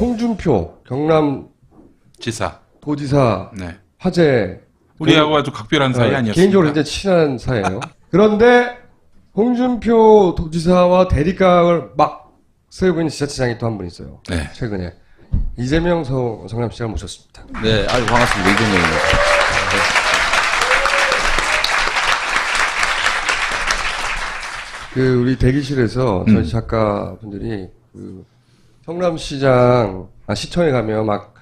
홍준표 경남 지사, 도지사 네. 화재 우리하고 아주 각별한 사이 아니었습니까? 개인적으로 굉장히 친한 사이예요. 그런데 홍준표 도지사와 대립각을 막 세우고 있는 지자체장이 또 한 분 있어요. 네. 최근에 이재명 성남시장을 모셨습니다. 네, 아주 반갑습니다. 이재명입니다. 그 우리 대기실에서 저희 작가분들이 그 성남시장 시청에 가면 막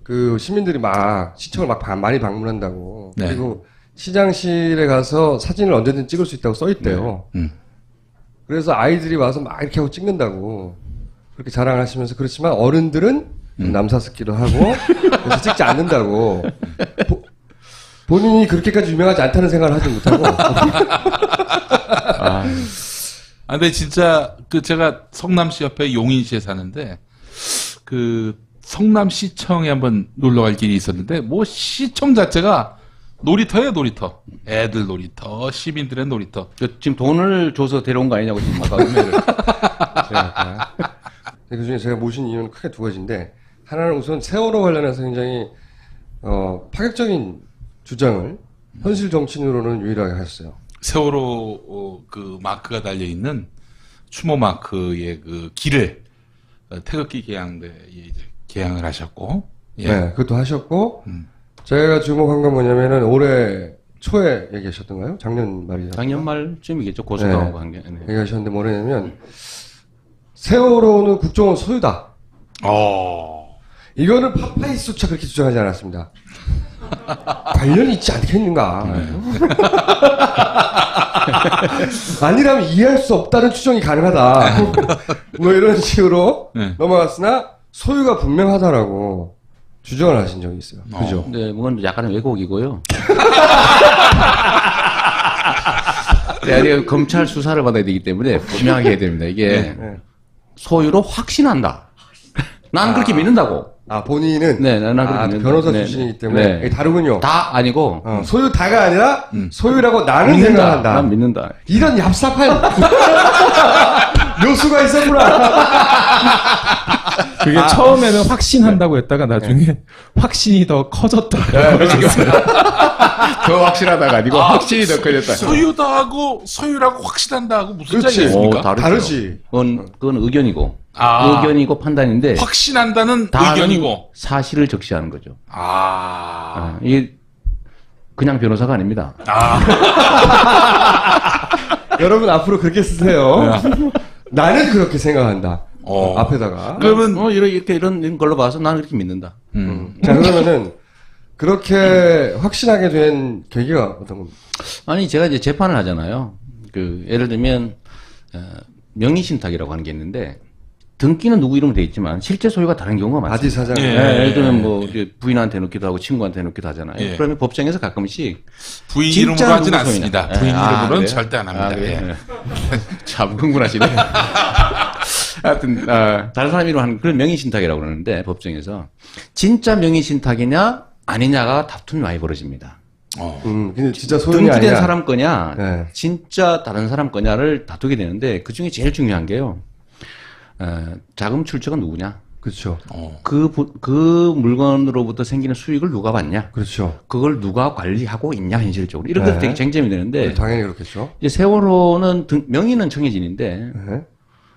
그 시민들이 막 시청을 막 많이 방문한다고. 네. 그리고 시장실에 가서 사진을 언제든 찍을 수 있다고 써 있대요. 그래서 아이들이 와서 막 이렇게 하고 찍는다고 그렇게 자랑하시면서 그렇지만 어른들은 남사스키도 하고 그래서 찍지 않는다고. 본인이 그렇게까지 유명하지 않다는 생각을 하지 못하고. 근데 진짜 그 제가 성남시 옆에 용인시에 사는데 그 성남시청에 한번 놀러 갈 길이 있었는데 뭐 시청 자체가 놀이터예요, 놀이터. 애들 놀이터, 시민들의 놀이터. 지금 돈을 줘서 데려온 거 아니냐고 지금 아까 음해를. 그 중에 제가 모신 이유는 크게 두 가지인데 하나는 우선 세월호 관련해서 굉장히 파격적인 주장을 현실 정치인으로는 유일하게 하셨어요. 세월호 그 마크가 달려 있는 추모 마크의 그 길을 태극기 개양대에 이제 개양을 하셨고, 예. 네, 그것도 하셨고 제가 주목한 건 뭐냐면은 올해 초에 얘기하셨던가요? 작년 말이죠. 작년 말쯤이겠죠. 고소당하고 한 게. 네. 얘기하셨는데 뭐냐면 세월호는 국정원 소유다. 이거는 파파이스조차 그렇게 주장하지 않았습니다. 관련이 있지 않겠는가. 아니라면 이해할 수 없다는 추정이 가능하다. 뭐 이런 식으로 넘어갔으나 소유가 분명하다라고 주장을 하신 적이 있어요. 그죠? 네, 그건 약간의 왜곡이고요. 네, 검찰 수사를 받아야 되기 때문에 분명하게 해야 됩니다. 이게 소유로 확신한다. 난 그렇게 믿는다고. 본인은 네, 난 그렇게 믿는다. 변호사 네, 출신이기 때문에 네. 다르군요. 다 아니고 소유 다가 아니라 소유라고 나는 믿는다. 생각한다. 난 믿는다. 이런 얍삽한 묘수가 있었구나. 그게 처음에는 확신한다고 했다가 나중에 확신이 더 커졌다. 더 확실하다가 아니고 확신이 더 커졌다. 소유다하고 소유라고 확신한다하고 무슨 그렇지. 차이겠습니까? 다르지. 그건 의견이고. 의견이고 판단인데. 확신한다는 다른 의견이고. 사실을 적시하는 거죠. 이게 그냥 변호사가 아닙니다. 여러분 앞으로 그렇게 쓰세요. 나는 그렇게 생각한다. 앞에다가. 그러면 이런 걸로 봐서 나는 그렇게 믿는다. 자 그러면은 그렇게 확신하게 된 계기가 어떤 겁니까? 아니 제가 이제 재판을 하잖아요. 그 예를 들면 명의신탁이라고 하는 게 있는데 등기는 누구 이름으로 돼 있지만 실제 소유가 다른 경우가 많습니다. 바디 사장. 예를 들면 뭐 이제 부인한테 놓기도 하고 친구한테 놓기도 하잖아요. 예. 그러면 법정에서 가끔씩 부인 진짜 이름으로 하진 누구 않습니다. 소유냐. 부인 이름으로는 그래요? 절대 안 합니다. 그래요? 예. 참 흥분하시네. 하여튼 다른 사람 이름 하는 그런 명의신탁이라고 그러는데 법정에서 진짜 명의신탁이냐 아니냐가 다툼이 많이 벌어집니다. 근데 진짜 소유이 등기된 아니야. 사람 거냐 네. 진짜 다른 사람 거냐를 다투게 되는데 그중에 제일 중요한 게요. 자금 출처가 누구냐? 그렇죠. 그 물건으로부터 생기는 수익을 누가 받냐? 그렇죠. 그걸 누가 관리하고 있냐, 현실적으로. 이런 것들이 되게 쟁점이 되는데. 당연히 그렇겠죠. 이제 세월호는 명의는 정해진인데,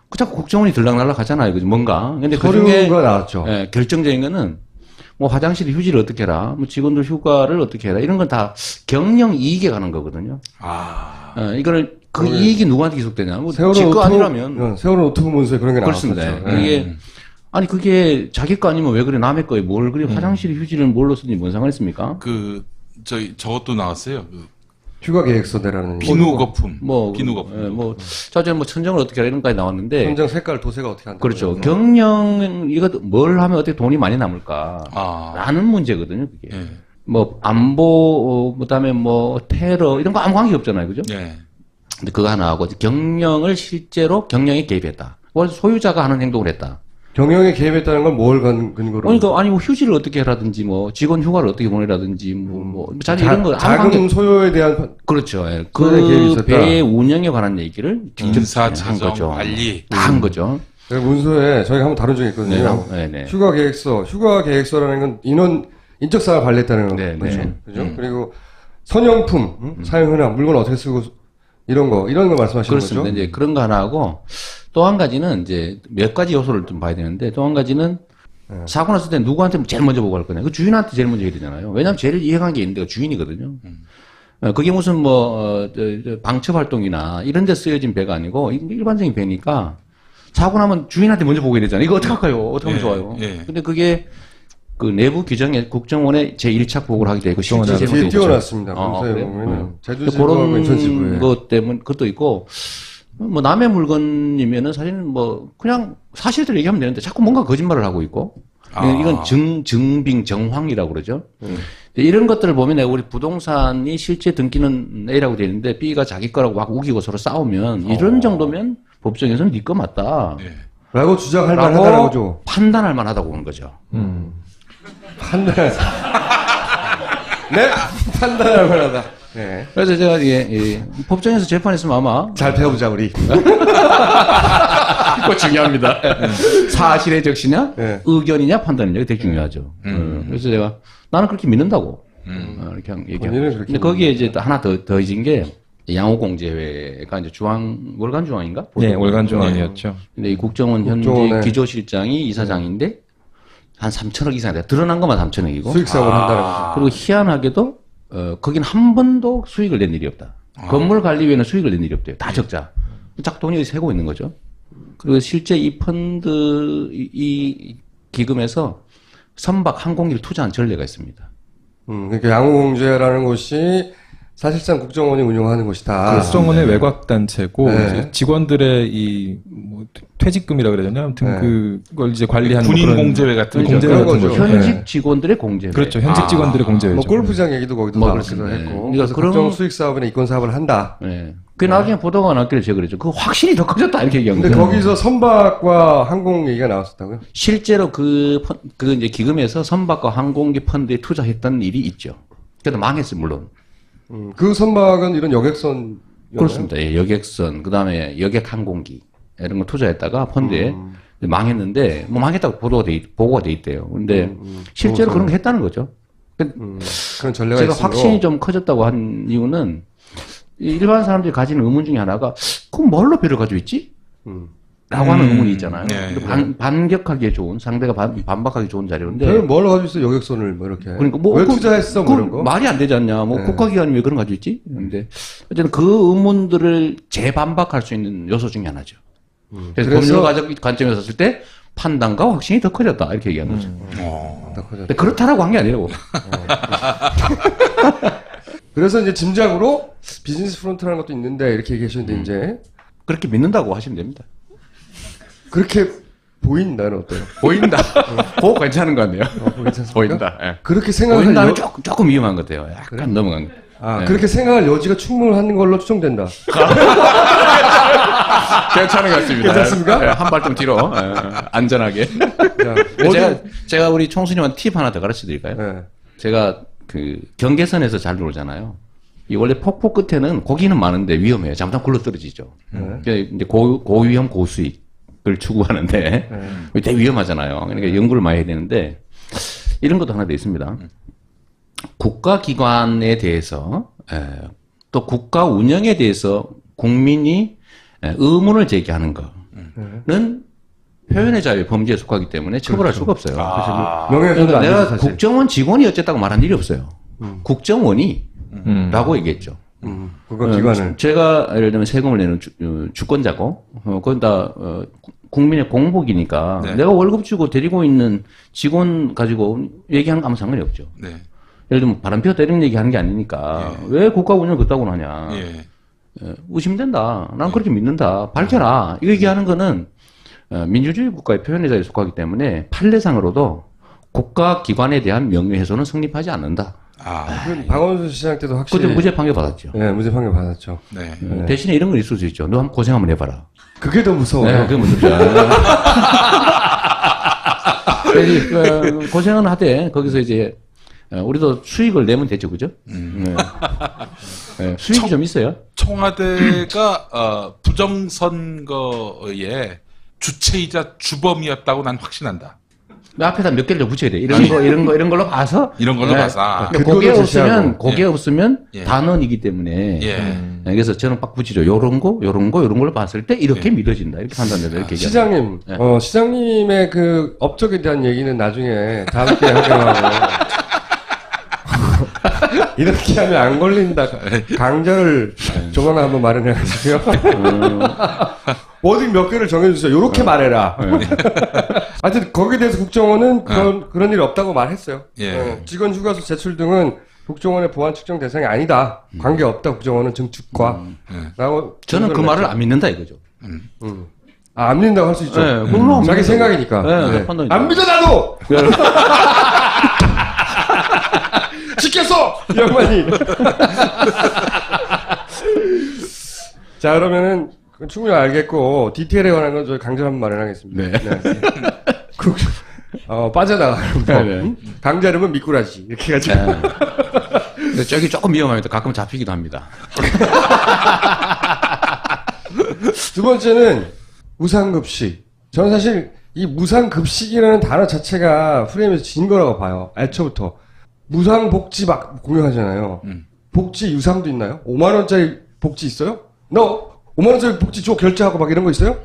그 자꾸 국정원이 들락날락 하잖아요. 그죠? 뭔가. 근데 그 중에. 서류가 나왔죠. 결정적인 거는, 뭐 화장실 휴지를 어떻게 해라, 뭐 직원들 휴가를 어떻게 해라, 이런 건 다 경영 이익에 가는 거거든요. 이거를 그 이익이 누구한테 기속되냐? 뭐 지 거 아니라면. 세월호 노트북 문서에 그런 게 그렇습니다. 나왔었죠. 이게 아니 그게 자기 거 아니면 왜 그래 남의 거에 뭘 그래 화장실 휴지를 뭘로 쓰니 뭔 상관있습니까? 저것도 나왔어요. 휴가 계획서대라는 비누 거품. 뭐 비누 거품. 뭐 자주 뭐 천정을 어떻게 하라 이런 까지 나왔는데. 천정 색깔 도세가 어떻게 한다. 그렇죠. 경영 이거 뭘 하면 어떻게 돈이 많이 남을까? 라는 문제거든요. 그게. 뭐 안보 그다음에 뭐 테러 이런 거 아무 관계 없잖아요, 그죠? 근데 그거 하나 하고 경영을 실제로 경영에 개입했다. 소유자가 하는 행동을 했다. 경영에 개입했다는 건 뭘 근거로? 그러니까 아니 뭐 휴지를 어떻게 해라든지 뭐 직원 휴가를 어떻게 보내라든지 자기 이런 거 자금 소요에 대한 그렇죠. 예. 그 배의 운영에 관한 얘기를 직접 한 거죠. 관리 다 한 거죠. 문서에 저희가 한번 다룬 적이 있거든요. 네. 휴가 계획서라는 건 인적사항을 관리했다는 거죠. 그죠? 그리고 선용품, 사용 흔한 물건 어떻게 쓰고 이런 거 말씀하시는 그렇습니다. 거죠? 이제 그런 거 하나 하고 또 한 가지는 이제 몇 가지 요소를 좀 봐야 되는데 또 한 가지는 사고 났을 때 누구한테 제일 먼저 보고 갈 거냐. 그 주인한테 제일 먼저 해야 되잖아요. 왜냐하면 제일 이해관 계 있는 데가 주인이거든요. 그게 무슨 방첩 활동이나 이런 데 쓰여진 배가 아니고 일반적인 배니까 사고 나면 주인한테 먼저 보게 되잖아요. 이거 어떡할까요? 어떻게 하면 좋아요? 근데 그게 그 내부 규정에 국정원에 제1착 보고를 하게 되고 실제 뒤에 제목이 띄워놨습니다. 문서에 보면 제주지구하고 인천지구에 그런 것 때문에 그것도 있고 뭐 남의 물건이면은 사실은 뭐 그냥 사실대로 얘기하면 되는데 자꾸 뭔가 거짓말을 하고 있고 이건 증빙 정황이라고 그러죠. 이런 것들을 보면 우리 부동산이 실제 등기는 A라고 되어 있는데 B가 자기 거라고 막 우기고 서로 싸우면 이런 정도면 법정에서는 네 거 맞다. 라고 주장할 만하다는 거죠. 판단할 만하다고 하는 거죠. 판단할 만하다. 네. 그래서 제가 법정에서 재판했으면 아마 잘 배워보자 우리. 그거 중요합니다. 사실의 적시냐, 네. 의견이냐, 판단이냐, 되게 중요하죠. 그래서 제가 나는 그렇게 믿는다고 이렇게 얘기합니다. 근데 거기에 이제 또 하나 더해진 게 양호공제회가 이제 월간 중앙인가? 네, 월간 중앙이었죠. 근데 이 국정원 현재 기조실장이 이사장인데 한 3천억 이상 돼. 드러난 것만 3천억이고. 수익 사업을 한다는 거죠. 그리고 희한하게도 거긴 한 번도 수익을 낸 일이 없다. 건물 관리위에는 수익을 낸 일이 없대요. 다 적자. 짝 돈이 새고 있는 거죠. 그리고 실제 이 펀드 이 기금에서 선박 항공기를 투자한 전례가 있습니다. 그러니까 양호공제라는 곳이 사실상 국정원이 운영하는 곳이다. 국정원의 외곽 단체고 직원들의 퇴직금이라 그래야 되나? 아무튼 그걸 이제 관리하는 군인 그런 공제회 같은 그런 거죠. 현직 직원들의 공제회. 그렇죠. 현직 직원들의 공제회죠. 뭐 골프장 얘기도 거기도 나오기도 했고. 그래서 국정 수익 사업이나 이권 사업을 한다. 네. 그 나중에 보도가 나왔길래 제가 그랬죠. 그거 확실히 더 커졌다 이렇게 얘기한 거예요. 근데 거기서 선박과 항공 얘기가 나왔었다고요? 실제로 그 이제 기금에서 선박과 항공기 펀드에 투자했던 일이 있죠. 그래도 망했어요, 물론. 그 선박은 이런 여객선 그렇습니다. 예, 여객선, 그 다음에 여객 항공기 이런 거 투자했다가 펀드에 망했는데 뭐 망했다고 보고가 돼 있대요. 근데 실제로 그런 거 했다는 거죠. 그런 전례가 제가 있으므로. 확신이 좀 커졌다고 한 이유는 일반 사람들이 가지는 의문 중에 하나가 그럼 뭘로 배를 가지고 있지? 라고 하는 의문이 있잖아요. 반격하기에 좋은, 상대가 반박하기 좋은 자료인데. 그럼 뭘 가지고 있어, 여객선을, 뭐, 이렇게. 그러니까 왜 투자했어, 뭐, 이런 거? 말이 안 되지 않냐. 국가기관이 왜 그런 거 가지고 있지? 근데, 어쨌든 그 의문들을 재반박할 수 있는 요소 중에 하나죠. 그래서 법률가적 관점에서 봤을 때 판단과 확신이 더 커졌다. 이렇게 얘기한 거죠. 근데 그렇다라고 한 게 아니라고. 그래서 이제 짐작으로 비즈니스 프론트라는 것도 있는데, 이렇게 얘기하셨는데, 이제. 그렇게 믿는다고 하시면 됩니다. 그렇게 보인다는 어때요? 보인다. 그거 괜찮은 거 같네요. 괜찮습니까? 보인다. 예. 그렇게 생각할 보인다는 조금 위험한 것 같아요. 약간 넘어간 거. 아, 그렇게 생각할 여지가 충분한 걸로 추정된다. 괜찮은 것 같습니다. 괜찮습니까? 한 발 좀 뒤로. 안전하게. 제가 우리 총수님한테 팁 하나 더 가르쳐 드릴까요? 네. 제가 그 경계선에서 잘 놀잖아요. 이 원래 폭포 끝에는 고기는 많은데 위험해요. 잘못하면 굴러 떨어지죠. 그러니까 이제 고위험 고수익을 추구하는데 되게 위험하잖아요. 그러니까 연구를 많이 해야 되는데 이런 것도 하나 돼 있습니다. 국가기관에 대해서 또 국가 운영에 대해서 국민이 의문을 제기하는 거는 표현의 자유의 범죄에 속하기 때문에 처벌할 수가 없어요. 그러니까 내가 국정원 직원이 어쨌다고 말한 일이 없어요. 국정원이 라고 얘기했죠. 국가기관을. 제가 예를 들면 세금을 내는 주권자고 그건 다 국민의 공복이니까 내가 월급 주고 데리고 있는 직원 가지고 얘기하는 거 아무 상관이 없죠. 예를 들면 바람 피워 때리는 얘기하는 게 아니니까 왜 국가 운영을 그따구로 하냐. 의심된다. 난 그렇게 믿는다. 밝혀라. 이 얘기하는 거는 민주주의 국가의 표현의 자유에 속하기 때문에 판례상으로도 국가기관에 대한 명예훼손은 성립하지 않는다. 박원순 시장 때도 확실히. 그때 무죄 판결 받았죠. 네, 무죄 판결 받았죠. 대신에 이런 건 있을 수 있죠. 너 한번 고생 한번 해봐라. 그게 더 무서워요. 네, 그게 무섭죠. 고생은 하되 거기서 이제 우리도 수익을 내면 되죠, 그죠? 수익이 좀 있어요. 청와대가 부정선거에 주체이자 주범이었다고 난 확신한다. 앞에다 몇 개를 더 붙여야 돼. 이런 걸로 봐서. 이런 걸로 봐서. 그게 없으면 단언이기 때문에. 그래서 저는 딱 붙이죠. 요런 걸로 봤을 때 이렇게 믿어진다. 이렇게 판단된다. 이렇게 시장님, 시장님의 그 업적에 대한 얘기는 나중에 다음 기회에 하기로 하고. 이렇게 하면 안 걸린다. 강좌를 조만간 한번 마련해가지고요. 어디 몇 개를 정해주세요. 요렇게 말해라. 하여튼 거기에 대해서 국정원은 그런 일이 없다고 말했어요. 직원 휴가소 제출 등은 국정원의 보안 측정 대상이 아니다. 관계 없다. 국정원은 증축과. 라고 저는 그 말을 안 믿는다 이거죠. 안 믿는다고 할 수 있죠. 물론 자기 생각이니까. 안 믿어 나도. 시켰어! 이 양반이. 자, 그러면은, 충분히 알겠고, 디테일에 관한 건 저희 강좌 한번 마련하겠습니다. 네. 빠져나가는 법. 강좌 이름은 미꾸라지. 이렇게 해가지고. 근데 저기 조금 위험합니다. 가끔 잡히기도 합니다. 두 번째는, 무상급식. 저는 사실, 이 무상급식이라는 단어 자체가 프레임에서 진 거라고 봐요. 애초부터. 무상복지 막 공유하잖아요. 복지 유상도 있나요? 5만원짜리 복지 있어요? 너 5만원짜리 복지 줘 결제하고 막 이런 거 있어요?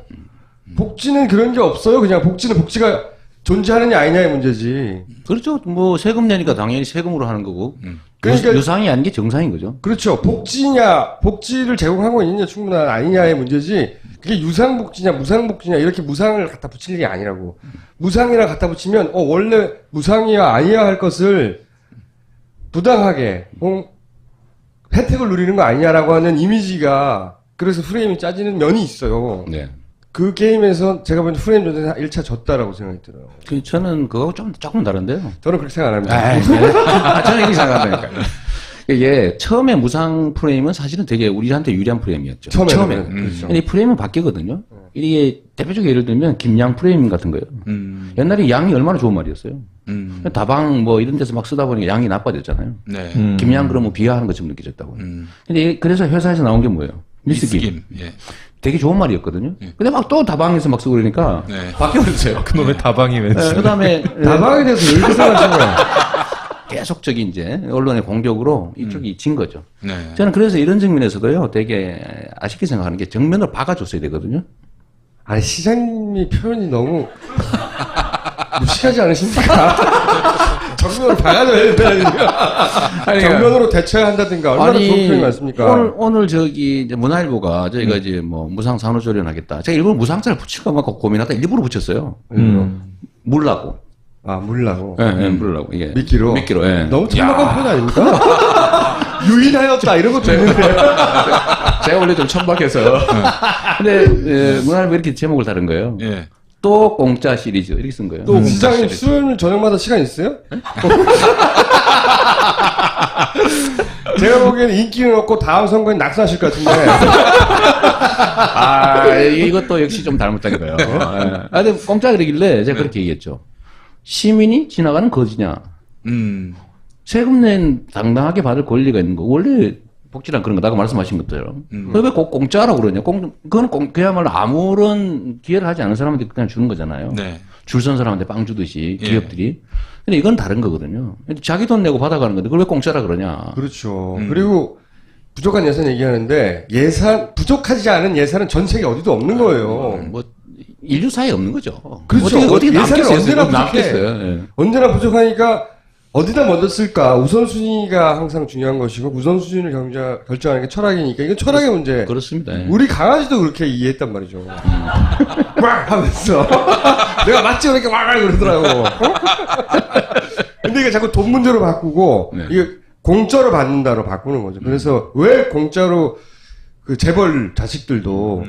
복지는 그런 게 없어요. 그냥 복지는 복지가 존재하느냐 아니냐의 문제지. 그렇죠. 뭐 세금 내니까 당연히 세금으로 하는 거고. 그러니까 유상이 아닌 게 정상인 거죠. 그렇죠. 복지를 제공하고 있느냐 충분한 아니냐의 문제지. 그게 유상복지냐 무상복지냐 이렇게 무상을 갖다 붙일 일이 아니라고. 무상이라 갖다 붙이면 원래 무상이야 아니야 할 것을 부당하게 혜택을 누리는 거 아니냐라고 하는 이미지가 그래서 프레임이 짜지는 면이 있어요. 네. 그 게임에서 제가 보기엔 프레임 전쟁에서 1차 졌다라고 생각이 들어요. 저는 그거하고 조금 다른데요. 저는 그렇게 생각 안 합니다. 저는 이렇게 생각한다니까요. 이게 처음에 무상 프레임은 사실은 되게 우리한테 유리한 프레임이었죠. 처음에. 그렇죠. 근데 이 프레임은 바뀌거든요. 이게 대표적인 예를 들면 김양 프레임 같은 거예요. 옛날에 양이 얼마나 좋은 말이었어요. 다방 뭐 이런 데서 막 쓰다 보니까 양이 나빠졌잖아요. 네. 김양 그러면 비하하는 것처럼 느껴졌다고. 근데 그래서 회사에서 나온 게 뭐예요? 미스김. 예. 되게 좋은 말이었거든요. 근데 막 또 다방에서 막 쓰고 그러니까 바뀌어버렸어요. 그놈의 다방이 왠지. 그다음에 다방에 대해서 왜 이렇게 생각하시는 거예요? 계속적인 이제 언론의 공격으로 이쪽이 진 거죠. 네. 저는 그래서 이런 측면에서도요, 되게 아쉽게 생각하는 게 정면으로 박아줬어야 되거든요. 아니 시장님이 표현이 너무 무식하지 않으십니까? 정면으로 박아줘야 되는데 정면으로 대처해야 한다든가 얼마나 좋은 표현이 많습니까? 오늘 저기 이제 문화일보가 저희가 이제 뭐 무상 산후조리원 제가 일부러 무상자를 붙일까 막 고민하다 일부러 붙였어요. 물라고. 물라고. 예, 물라고. 이게. 미끼로. 예. 너무 천박한 표현 아닙니까? 유인하였다, 이런 것도 있는데. 제가 원래 좀 천박해서. 근데, 문화일보 이렇게 제목을 다른 거예요. 예. 또 공짜 시리즈. 이렇게 쓴 거예요. 또 시장님 수요일 저녁마다 시간 있어요? 제가 보기에는 인기는 없고 다음 선거엔 낙선하실 것 같은데. 이것도 역시 좀 닮았다고요. 근데 공짜 그러길래 제가 그렇게 얘기했죠. 시민이 지나가는 거지냐. 세금 낸 당당하게 받을 권리가 있는 거. 원래 복지란 그런 거. 아까 말씀하신 것처럼. 왜 꼭 공짜라고 그러냐. 그건 그야말로 아무런 기회를 하지 않은 사람한테 그냥 주는 거잖아요. 네. 줄 선 사람한테 빵 주듯이 기업들이. 근데 이건 다른 거거든요. 자기 돈 내고 받아가는 건데 그걸 왜 공짜라 그러냐. 그렇죠. 그리고 부족한 예산 얘기하는데 부족하지 않은 예산은 전 세계 어디도 없는 거예요. 뭐 인류 사이에 없는 거죠. 그렇죠. 어떻게 예산은 언제나 부족해. 예. 언제나 부족하니까 어디다 먼저 쓸까? 우선순위가 항상 중요한 것이고 우선순위를 결정하는 게 철학이니까 이건 철학의 문제. 그렇습니다. 예. 우리 강아지도 그렇게 이해했단 말이죠. 막 하면서 내가 맞지 이렇게 막 그러더라고. 근데 이게 자꾸 돈 문제로 바꾸고 이게 공짜로 받는다로 바꾸는 거죠. 그래서 왜 공짜로 그 재벌 자식들도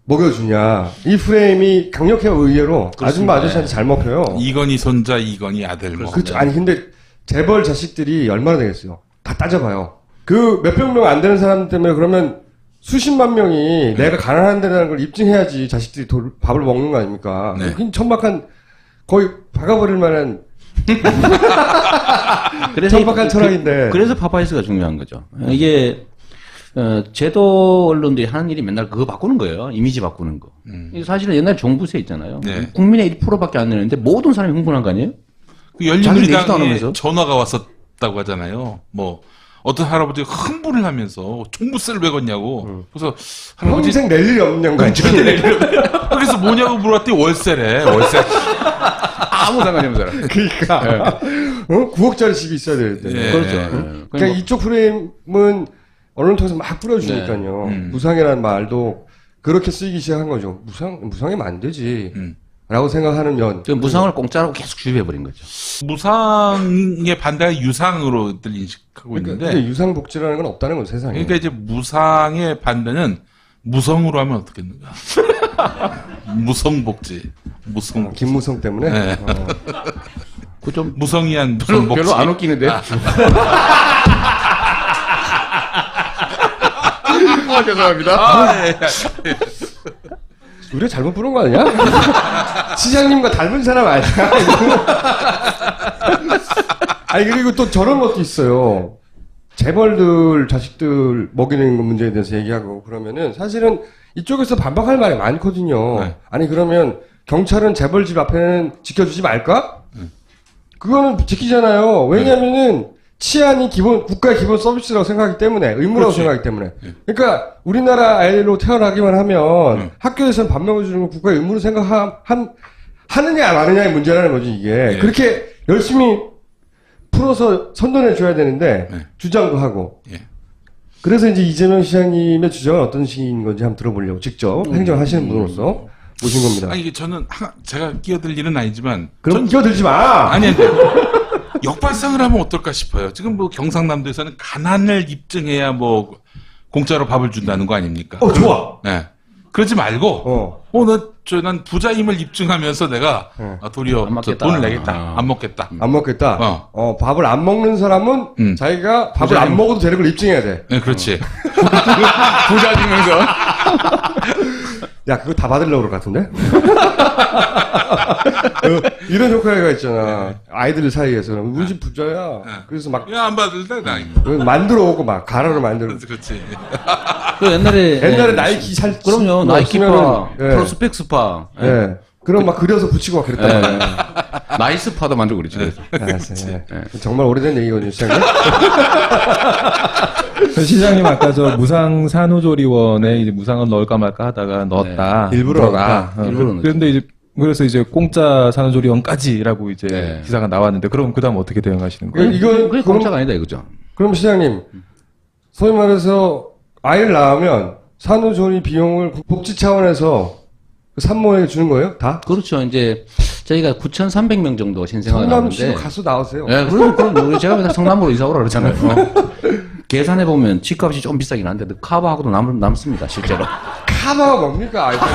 먹여주냐. 이 프레임이 강력해요, 의외로. 아줌마 아저씨한테 잘 먹혀요. 이건희 손자, 이건희 아들. 뭐. 그렇죠. 아니, 근데 재벌 자식들이 얼마나 되겠어요? 다 따져봐요. 그 몇백 명 안 되는 사람 때문에 그러면 수십만 명이 내가 가난한 데라는 걸 입증해야지 자식들이 밥을 먹는 거 아닙니까? 네. 천박한, 거의 박아버릴 만한. 천박한 철학인데. 그래서 파파이스가 중요한 거죠. 이게 제도 언론들이 하는 일이 맨날 그거 바꾸는 거예요. 이미지 바꾸는 거. 이게 사실은 옛날 종부세 있잖아요. 네. 국민의 1%밖에 안 내는데 모든 사람이 흥분한 거 아니에요? 그 열린우리당에 전화가 왔었다고 하잖아요. 뭐 어떤 할아버지가 흥분을 하면서 종부세를 왜 걷냐고. 그래서 할아버지 평생 낼 일이 없는 양반이죠. 그래서 뭐냐고 물어봤더니 월세래. 월세. 아무 상관이 없는 사람. 그러니까 9억짜리 집이 있어야 되는데. 예. 그렇죠. 그냥 이쪽 프레임은 언론 통해서 막 뿌려주니까요. 무상이라는 말도 그렇게 쓰이기 시작한 거죠. 무상이면 안 되지. 라고 생각하는 면. 무상을 공짜라고 계속 주입해버린 거죠. 무상의 반대가 유상으로들 인식하고 있는데. 근데 유상복지라는 건 없다는 건 세상에. 그러니까 이제 무상의 반대는 무성으로 하면 어떻겠는가. 무성복지. 무성복지. 김무성 때문에? 네. 그 좀 무성의한 무성복지. 별로 안 웃기는데. 죄송합니다. 네. 우리가 잘못 부른 거 아니야? 시장님과 닮은 사람 아니야? 아니, 그리고 또 저런 것도 있어요. 재벌들, 자식들 먹이는 문제에 대해서 얘기하고 그러면은 사실은 이쪽에서 반박할 말이 많거든요. 네. 아니, 그러면 경찰은 재벌 집 앞에는 지켜주지 말까? 그거는 지키잖아요. 왜냐면은 치안이 국가의 기본 서비스라고 생각하기 때문에, 의무라고 그렇지. 생각하기 때문에. 그러니까 우리나라 아이로 태어나기만 하면 학교에서는 밥 먹여주는 건 국가의 의무로 하느냐 마느냐의 문제라는 거지, 이게. 그렇게 열심히 풀어서 선전해줘야 되는데, 주장도 하고. 그래서 이제 이재명 시장님의 주장은 어떤 식인 건지 한번 들어보려고 직접 행정하시는 분으로서 모신 겁니다. 아니, 저는 제가 끼어들 일은 아니지만. 그럼 끼어들지 마! 아니. 역발상을 하면 어떨까 싶어요. 지금 뭐 경상남도에서는 가난을 입증해야 뭐 공짜로 밥을 준다는 거 아닙니까? 좋아. 네. 그러지 말고, 난 부자임을 입증하면서 내가 도리어 돈을 내겠다. 안 먹겠다. 안 먹겠다. 밥을 안 먹는 사람은 자기가 밥을 안 먹어도 되는 걸 입증해야 돼. 네, 그렇지. 부자 지면서. 야, 그거 다 받으려고 그럴 것 같은데? 이런 효과가 있잖아. 아이들 사이에서는. 우리 집 부자야. 그래서 막. 야, 안 받을래, 나. 만들어 오고 막, 가라로 만들어. 그렇지. 그 옛날에 나이키 그럼요. 나이키파, 프로스펙스파. 예. 그럼 막 그려서 붙이고 막 그랬단 말이야. 나이스파도 만들고 그랬죠. 알았어요. 정말 오래된 얘기거든요, 시장님. 시장님 아까 저 무상 산후조리원에 이제 무상을 넣을까 말까 하다가 넣었다. 일부러 넣었다. 일부러 그런데 이제 그래서 이제 공짜 산후조리원까지라고 이제 기사가 나왔는데 그럼 그다음 어떻게 대응하시는 거예요? 그게 공짜가 아니다 이거죠. 그럼 시장님, 소위 말해서 아이를 낳으면 산후조리 비용을 복지 차원에서 산모에게 주는 거예요? 다? 그렇죠. 이제 저희가 9,300명 정도 신생아가 성남시로 나오는데. 가서 나오세요. 네, 그럼 제가 맨날 성남으로 이사 오라 그러잖아요. 계산해 보면 집값이 좀 비싸긴 한데 카바하고도 남습니다 실제로. 카바가 뭡니까? 아이들.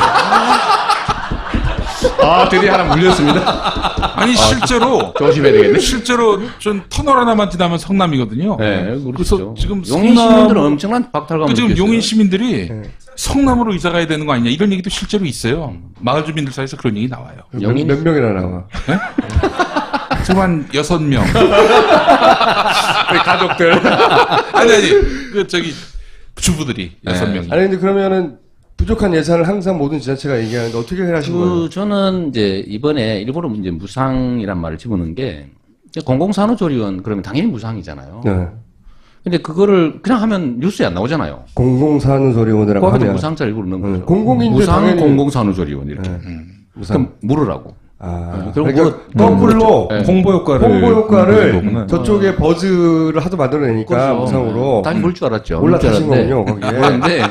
드디어 하나 물렸습니다. 아니, 실제로. 조심해야 되겠네. 실제로 좀 터널 하나만 지나면 성남이거든요. 네, 그래서 지금 용인 시민들은 엄청난 박탈감을 지금 느꼈어요. 용인 시민들이 성남으로 이사 가야 되는 거 아니냐 이런 얘기도 실제로 있어요. 마을 주민들 사이에서 그런 얘기 나와요. 용인 몇 명이나 나와? 지금 한 6명. 우리 가족들. 아니, 주부들이 6명. 아니, 근데 그러면은 부족한 예산을 항상 모든 지자체가 얘기하는데 어떻게 하신 거예요? 저는 이제 이번에 일부러 이제 무상이란 말을 집어넣은 게 공공산후조리원 그러면 당연히 무상이잖아요. 네. 근데 그거를 그냥 하면 뉴스에 안 나오잖아요. 공공산후조리원이라고 거기도 하면 무상자를 일부러 넣은 거죠. 공공인데 무상 당연히... 공공산후조리원 이렇게. 그럼 물으라고. 그러니까 거꾸로 홍보 효과를 저쪽에 버즈를 하도 만들어내니까 그렇죠. 무상으로 당연히 볼 줄 알았죠. 올라타신 거군요, 거기에. 그런데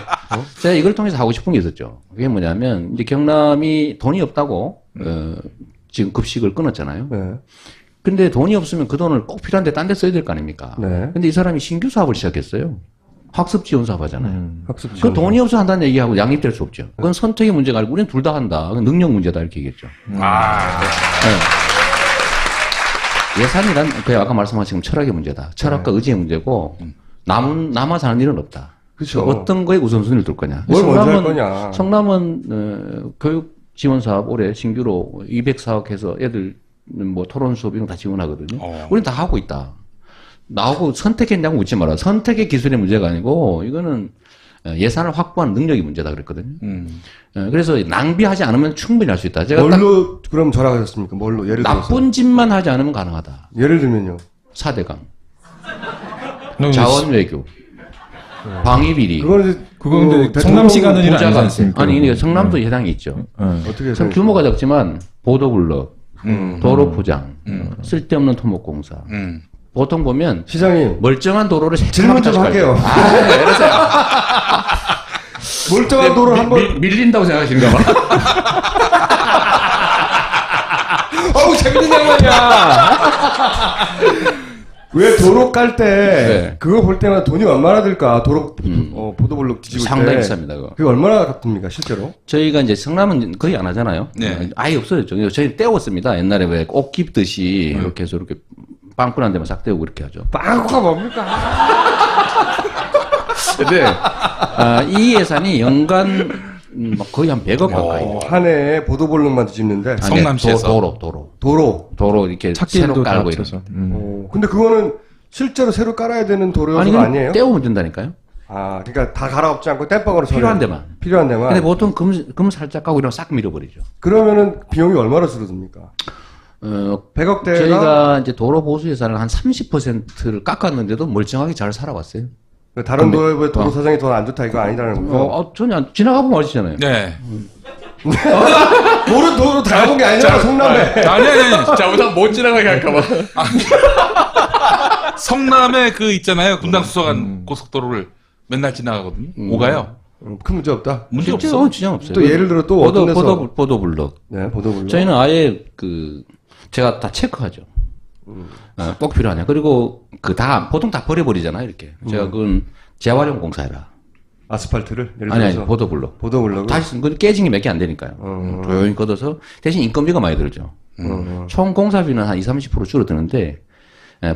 제가 이걸 통해서 하고 싶은 게 있었죠. 그게 뭐냐면 이제 경남이 돈이 없다고 지금 급식을 끊었잖아요. 네. 근데 돈이 없으면 그 돈을 꼭 필요한데 딴 데 써야 될 거 아닙니까? 네. 근데 이 사람이 신규 사업을 시작했어요. 학습 지원 사업 하잖아요. 학습 그 지원. 돈이 없어 한다는 얘기하고 양립될 수 없죠. 그건 선택의 문제가 아니고 우리는 둘 다 한다. 그건 능력 문제다 이렇게 얘기했죠. 네. 예산이란 그냥 아까 말씀하신 철학의 문제다. 철학과 의지의 문제고 남아 사는 일은 없다. 그렇죠. 어떤 거에 우선순위를 둘 거냐. 뭘 먼저 할 거냐. 성남은 교육 지원 사업 올해 신규로 204억 해서 애들 뭐 토론 수업 이런 거 다 지원하거든요. 우리는 다 하고 있다. 나오고 선택했냐고 묻지 마라. 선택의 기술의 문제가 아니고 이거는 예산을 확보하는 능력이 문제다 그랬거든요. 그래서 낭비하지 않으면 충분히 할 수 있다. 제가 뭘로 그럼 절약하셨습니까? 뭘로 예를 들어서 나쁜 짓만 하지 않으면 가능하다. 예를 들면요. 4대강, 자원 외교, 방위 비리. 그거는 근데 성남시가 하는 일 아니지 않습니까? 아니, 그러니까 성남도 해당이 있죠. 어떻게 참 규모가 작지만 보도블럭, 도로 포장, 쓸데없는 토목공사. 보통 보면 시장님 멀쩡한 도로를 질문 좀 할게요. 멀쩡한 도로를 한번 밀린다고 생각하시는가 봐. 어우 재밌는 양반이야. 왜 도로 깔 때 네. 그거 볼 때마다 돈이 얼마나 들까? 도로 보도블록 뒤집을 때 상당히 비쌉니다. 그거. 그게 얼마나 듭니까 실제로? 저희가 이제 성남은 거의 안 하잖아요. 네. 아예 없어졌죠. 저희 떼웠습니다. 옛날에 왜 옷 깁듯이 이렇게 해서 이렇게 빵꾸난 데만 싹 떼우고 이렇게 하죠. 빵꾸가 뭡니까? 근데 이 예산이 연간 거의 한 100억 가까이. 한 해에 보도블록만 뒤집는데 성남시에서. 도로 이렇게 새로 찾길도 다 깔고 합쳐서. 근데 그거는 실제로 새로 깔아야 되는 도로가 아니, 아니에요? 떼우면 된다니까요. 아, 그러니까 다 갈아엎지 않고 땜빵으로 필요한 데만. 필요한 데만. 근데 보통 금 살짝 까고 이러면 싹 밀어버리죠. 그러면은 비용이 얼마나 줄어듭니까? 100억대가 저희가 이제 도로 보수 예산을 한 30%를 깎았는데도 멀쩡하게 잘 살아왔어요. 다른 도로에 도로 사정이 더 안 좋다 이거 아니라는 거죠? 전혀 지나가보면 아시잖아요. 네. 모르는 도로 다 가본 게 아니잖아, 성남에. 아니. 자보다 못 지나가게 할까봐. 성남에 그 있잖아요. 분당수서간 고속도로를 맨날 지나가거든요. 오가요. 큰 문제 없다. 문제 실제 없어. 진짜 없어요. 또 예를 들어 또 어떤 데서 보도블럭. 네, 보도블록. 저희는 아예 제가 다 체크하죠. 꼭 필요하냐. 그리고 보통 다 버려버리잖아요, 이렇게. 제가 그건 재활용 공사해라. 아스팔트를 예를 아니, 들어서 보도블럭. 보도블록을 다시 쓰면 그건 깨진 게 몇 개 안 되니까요. 조용히 걷어서 대신 인건비가 많이 들죠. 총 공사비는 한 20-30% 줄어드는데,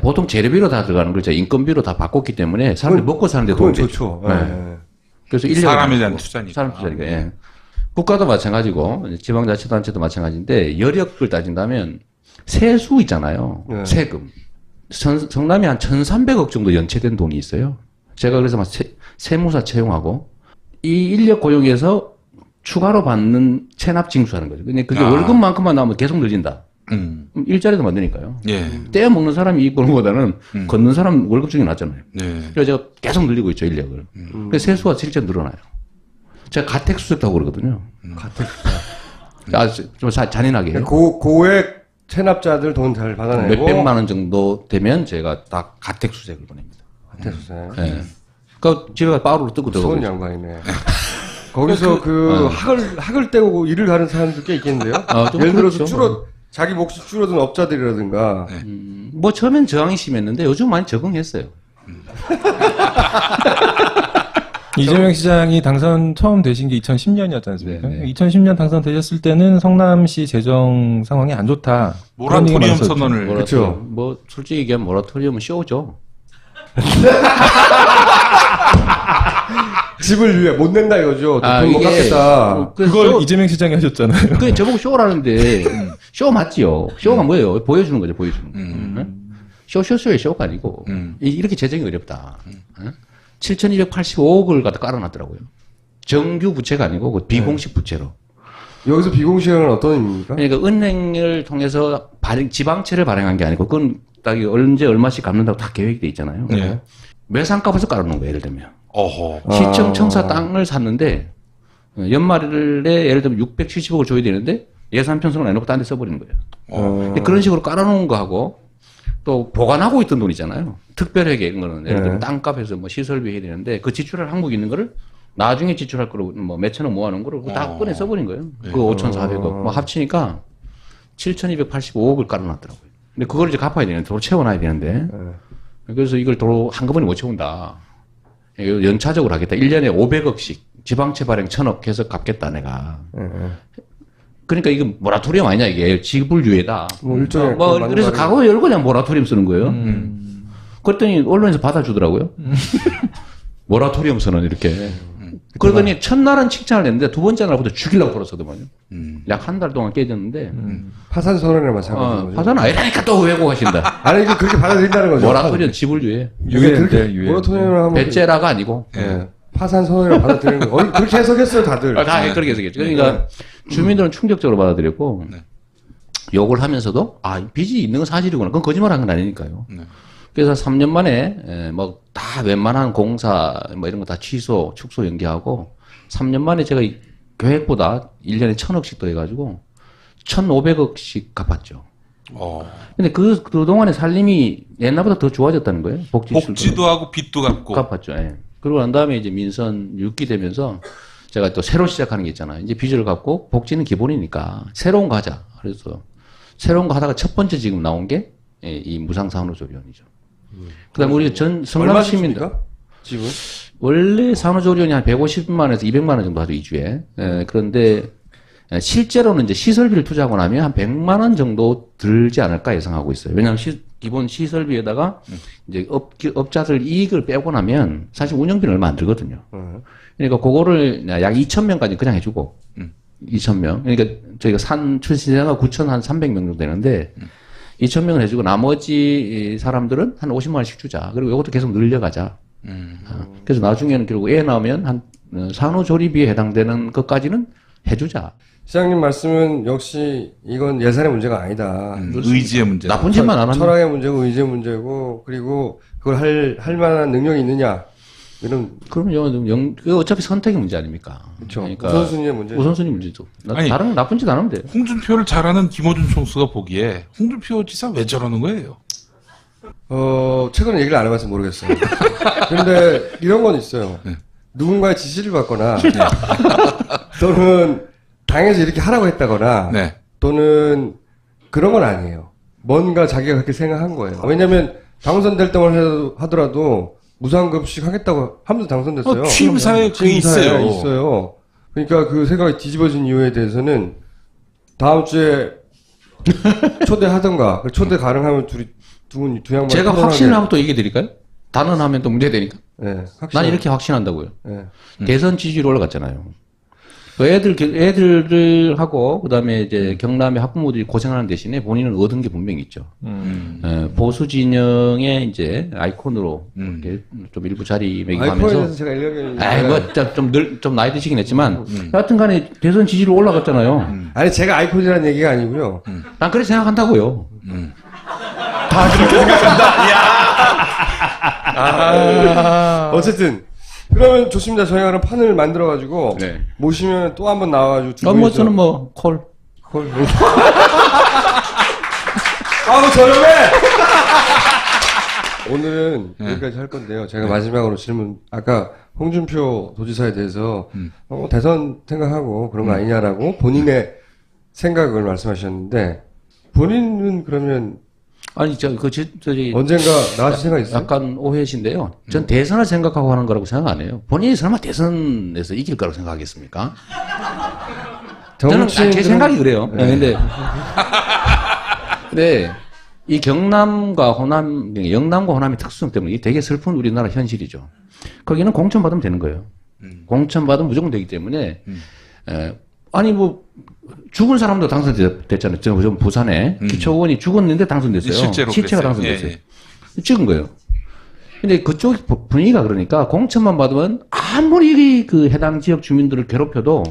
보통 재료비로 다 들어가는 걸 제가 인건비로 다 바꿨기 때문에 사람들이 먹고 사는데 그건 도움이 되죠. 좋죠. 네. 그래서 인력을 사람에 대한 많고, 투자니까. 사람 투자니까. 예. 국가도 마찬가지고 지방자치단체도 마찬가지인데 여력을 따진다면 세수 있잖아요. 네. 세금. 성남이 한 1,300억 정도 연체된 돈이 있어요. 제가 그래서 막 세무사 채용하고 이 인력 고용에서 추가로 받는 체납 징수하는 거죠. 근데 그게 월급만큼만 나오면 계속 늘린다. 일자리도 만드니까요. 예. 떼어 먹는 사람이 이익 보는 것보다는 걷는 사람 월급 중에 낫잖아요. 네. 그래서 제가 계속 늘리고 있죠, 인력을. 그래서 세수가 실제 늘어나요. 제가 가택수색도 그러거든요. 좀 잔인하게. 고액 체납자들 돈 잘 받아내고 몇백만 원 정도 되면 제가 다 가택수색을 보냅니다. 가택수색. 네. 그러니까 집에 가서 빠루로 뜨고 들어가고. 무서운 양반이네. 거기서 학을 떼고 일을 가는 사람들 꽤 있겠는데요? 좀 예를 들어서 그렇죠. 자기 몫이 줄어든 업자들이라든가. 뭐 처음엔 저항이 심했는데 요즘 많이 적응했어요. 이재명 시장이 당선 처음 되신 게 2010년이었지 않습니까? 네네. 2010년 당선되셨을 때는 성남시 재정 상황이 안 좋다. 모라토리엄 선언을. 그렇죠. 뭐 솔직히 얘기하면 모라토리엄은 쇼죠. 집을 위해 못 낸다 이거죠. 돈 못 이게 갚겠다. 그걸 이재명 시장이 하셨잖아요. 그게 저보고 쇼라는데 쇼 맞지요. 쇼가 뭐예요? 보여주는 거죠, 보여주는 거. 응? 쇼의 쇼가 아니고 이렇게 재정이 어렵다. 7,285억을 갖다 깔아놨더라고요. 정규 부채가 아니고 그 비공식 부채로. 여기서 비공식은 어떤 의미입니까? 그러니까 은행을 통해서 지방채를 발행한 게 아니고 그건 딱 언제 얼마씩 갚는다고 다 계획이 돼 있잖아요. 네. 매상값에서 깔아놓은 거예요, 예를 들면. 어허. 시청 청사 땅을 샀는데 연말에 예를 들면 670억을 줘야 되는데 예산 편성을 해놓고 딴 데 써버리는 거예요. 그런 식으로 깔아놓은 거하고 또 보관하고 있던 돈이잖아요. 특별하게 이런 거는 예를 들면 땅값에서 뭐 시설비 해야 되는데 그 지출할 항목이 있는 거를 나중에 지출할 거로 뭐 몇천억 모아놓은 거를 다 꺼내 써버린 거예요. 그 5,400억 뭐 합치니까 7,285억을 깔아놨더라고요. 근데 그걸 이제 갚아야 되는데 도로 채워놔야 되는데 그래서 이걸 도로 한꺼번에 못 채운다. 연차적으로 하겠다. 1년에 500억씩 지방채 발행 1,000억 해서 갚겠다 내가. 그러니까 이거 모라토리엄 아니냐 이게 지불유예다. 뭐 일종의 그래서 과거에 열고 그냥 모라토리엄 쓰는 거예요. 그랬더니 언론에서 받아주더라고요. 모라토리엄 선언 이렇게. 그러더니 첫날은 칭찬을 했는데 두 번째 날부터 죽이려고 그러었더만요. 약 한 달 동안 깨졌는데. 파산 선언에 마찬가지인 거죠. 파산 아니라니까 또 왜곡하신다. 아니, 이거 그렇게 받아들인다는 거죠. 모라토리엄 지불 유예. 유예인데, 유예. 모라토리엄을 하면. 배째라가 아니고. 예. 파산 선언이라고 받아들이는 거. 그렇게 해석했어요, 다들. 다 그렇게 해석했죠. 그러니까 주민들은 충격적으로 받아들였고, 욕을 하면서도, 빚이 있는 건 사실이구나. 그건 거짓말 한 건 아니니까요. 그래서 3년 만에, 다 웬만한 공사, 이런 거 다 취소, 축소 연기하고, 3년 만에 제가 계획보다 1년에 1,000억씩 더 해가지고, 1,500억씩 갚았죠. 근데 그동안의 살림이 옛날보다 더 좋아졌다는 거예요. 복지도 하고 빚도 갚았죠. 예. 그러고 난 다음에 이제 민선 6기 되면서 제가 또 새로 시작하는 게 있잖아요. 이제 빚을 갚고 복지는 기본이니까 새로운 거 하자. 그래서 새로운 거 하다가 첫 번째 지금 나온 게 이 무상산후조리원이죠. 그다음에 우리 전 성남 시민들 지금 원래 산후조리원이 한 150만에서 200만 원 정도 하죠, 2주에. 그런데 실제로는 이제 시설비를 투자하고 나면 한 100만 원 정도 들지 않을까 예상하고 있어요. 왜냐하면 기본 시설비에다가 이제 업자들 이익을 빼고 나면 사실 운영비는 얼마 안 들거든요. 그러니까 그거를 약 2,000명까지 그냥 해주고 2,000명. 그러니까 저희가 출신자가 9,300명 정도 되는데 2,000명을 해주고 나머지 사람들은 한 50만 원씩 주자. 그리고 이것도 계속 늘려가자. 그래서 나중에는 결국 애 나오면 한 산후조리비에 해당되는 것까지는 해주자. 시장님 말씀은 역시 이건 예산의 문제가 아니다. 의지의 문제. 나쁜 짓만 안 하면. 철학의 문제고 의지의 문제고 그리고 그걸 할 만한 능력이 있느냐. 이런. 그러면 어차피 선택의 문제 아닙니까? 그렇죠. 그러니까 우선순위의 문제. 우선순위 문제죠. 다른 나쁜 짓 안 하면 돼요. 홍준표를 잘하는 김어준 총수가 보기에 홍준표 지사 왜 저러는 거예요? 최근에 얘기를 안 해봐서 모르겠어요. 근데 이런 건 있어요. 누군가의 지시를 받거나 또는 당에서 이렇게 하라고 했다거나 또는 그런 건 아니에요. 뭔가 자기가 그렇게 생각한 거예요. 왜냐면 당선될 때만 하더라도 무상급식 하겠다고 하면서 당선됐어요. 취임사에 그게 있어요. 그러니까 그 생각이 뒤집어진 이유에 대해서는 다음 주에 초대하던가 초대 가능하면 두 양반 제가 확신을 하고 또 얘기해 드릴까요? 단언하면 또 문제되니까. 네, 난 이렇게 확신한다고요. 네. 대선 지지율 올라갔잖아요. 그 애들을 하고 그다음에 이제 경남의 학부모들이 고생하는 대신에 본인은 얻은 게 분명히 있죠. 보수 진영의 이제 아이콘으로 이렇게 좀 일부 자리매김하면서. 아이콘에서 제가 1년에 좀 나이 드시긴 했지만 여하튼간에 대선 지지율 올라갔잖아요. 아니 제가 아이콘이라는 얘기가 아니고요. 난 그렇게 생각한다고요. 다 그렇게 생각한다. 어쨌든 그러면 좋습니다. 저희가 그럼 판을 만들어가지고 모시면 또 한번 나와가지고 두 분이서 저는 콜. 아우 저렴해. 오늘은 여기까지 할 건데요. 제가 마지막으로 질문 아까 홍준표 도지사에 대해서 대선 생각하고 그런 거 아니냐라고 본인의 생각을 말씀하셨는데 본인은 그러면 아니 언젠가 나가실 생각 있어요? 약간 오해신데요. 전 대선을 생각하고 하는 거라고 생각 안 해요. 본인이 설마 대선에서 이길 거라고 생각하겠습니까? 저는 제 생각이 그래요. 근데 이 경남과 호남, 영남과 호남의 특수성 때문에 이게 되게 슬픈 우리나라 현실이죠. 거기는 공천 받으면 되는 거예요. 공천 받으면 무조건 되기 때문에 아니 죽은 사람도 당선됐잖아요. 저 부산에 기초의원이 죽었는데 당선됐어요. 실체가 당선됐어요. 찍은 거예요. 근데 그쪽 분위기가 그러니까 공천만 받으면 아무리 그 해당 지역 주민들을 괴롭혀도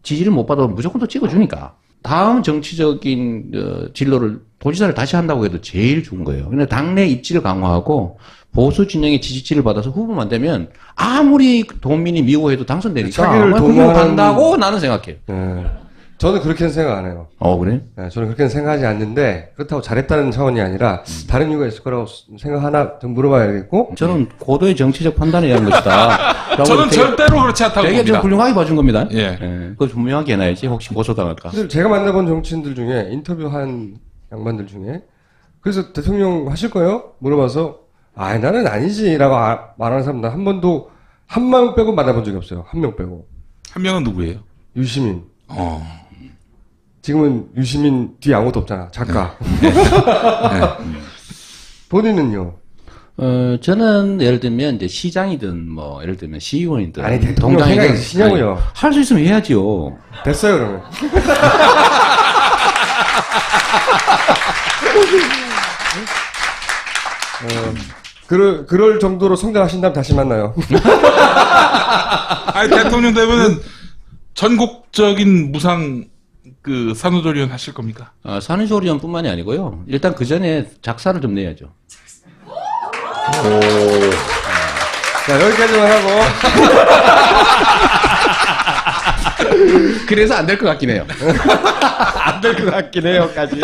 지지를 못 받아도 무조건 또 찍어주니까. 다음 정치적인 진로를 도지사를 다시 한다고 해도 제일 좋은 거예요. 근데 당내 입지를 강화하고 보수 진영의 지지치를 받아서 후보만 되면 아무리 도민이 미워해도 당선되니까 그걸 간다고 나는 생각해요. 저는 그렇게는 생각 안 해요. 그래? 네, 저는 그렇게는 생각하지 않는데 그렇다고 잘했다는 차원이 아니라 다른 이유가 있을 거라고 생각하나 좀 물어봐야겠고. 저는 고도의 정치적 판단에 의한 것이다. 저는 절대로 그렇지 않다고 봅니다. 되게 좀 훌륭하게 봐준 겁니다. 그걸 분명하게 해놔야지 혹시 보소당할까. 근데 제가 만나본 정치인들 중에 인터뷰한 양반들 중에 그래서 대통령 하실 거예요? 물어봐서 나는 아니지라고 말하는 사람들 한 번도 한 명 빼고 만나본 적이 없어요. 한 명 빼고. 한 명은 누구예요? 유시민. 지금은 유시민 뒤에 아무것도 없잖아. 작가. 본인은요? 저는 예를 들면 이제 시장이든 뭐 예를 들면 시의원이든 아니 대통령 생각이 있으시냐고요. 할 수 있으면 해야지요. 됐어요 그러면. 그럴 정도로 성장하신다면 다시 만나요. 아니, 대통령 되면은 전국적인 무상 그 산후조리원 하실 겁니까? 산후조리원뿐만이 아니고요. 일단 그 전에 작사를 좀 내야죠. 자 여기까지만 하고. 그래서 안 될 것 같긴 해요. 안 될 것 같긴 해요까지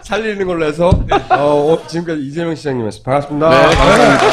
살리는 걸로 해서 지금까지 이재명 시장님이었습니다. 반갑습니다. 네, 감사합니다.